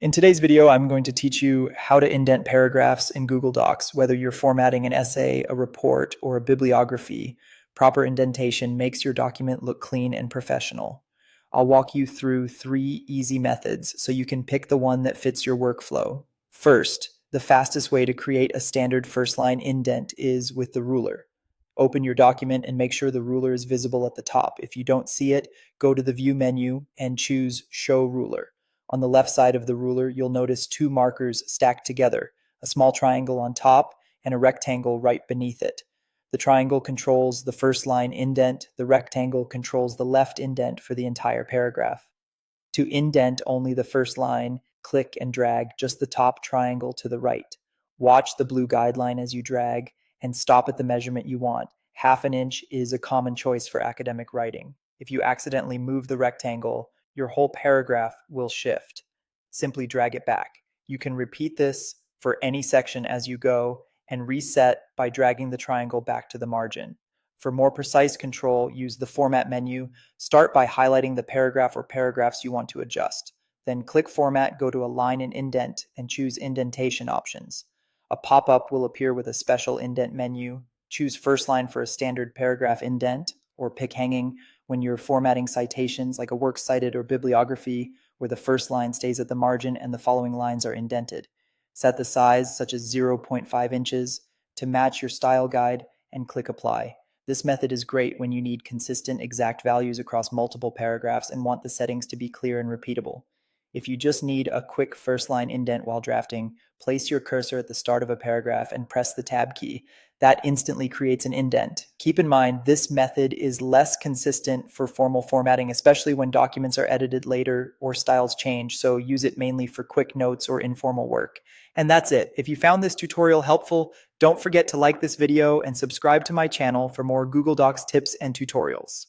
In today's video, I'm going to teach you how to indent paragraphs in Google Docs. Whether you're formatting an essay, a report, or a bibliography, proper indentation makes your document look clean and professional. I'll walk you through 3 easy methods so you can pick the one that fits your workflow. First, the fastest way to create a standard first-line indent is with the ruler. Open your document and make sure the ruler is visible at the top. If you don't see it, go to the View menu and choose Show Ruler. On the left side of the ruler, you'll notice 2 markers stacked together, a small triangle on top and a rectangle right beneath it. The triangle controls the first line indent, the rectangle controls the left indent for the entire paragraph. To indent only the first line, click and drag just the top triangle to the right. Watch the blue guideline as you drag and stop at the measurement you want. Half an inch is a common choice for academic writing. If you accidentally move the rectangle, your whole paragraph will shift. Simply drag it back. You can repeat this for any section as you go and reset by dragging the triangle back to the margin. For more precise control, use the Format menu. Start by highlighting the paragraph or paragraphs you want to adjust. Then click Format, go to Align and Indent, and choose Indentation options. A pop-up will appear with a special indent menu. Choose first line for a standard paragraph indent, or pick hanging when you're formatting citations like a works cited or bibliography, where the first line stays at the margin and the following lines are indented. Set the size, such as 0.5 inches, to match your style guide and click Apply. This method is great when you need consistent, exact values across multiple paragraphs and want the settings to be clear and repeatable. If you just need a quick first-line indent while drafting, place your cursor at the start of a paragraph and press the Tab key. That instantly creates an indent. Keep in mind, this method is less consistent for formal formatting, especially when documents are edited later or styles change, so use it mainly for quick notes or informal work. And that's it. If you found this tutorial helpful, don't forget to like this video and subscribe to my channel for more Google Docs tips and tutorials.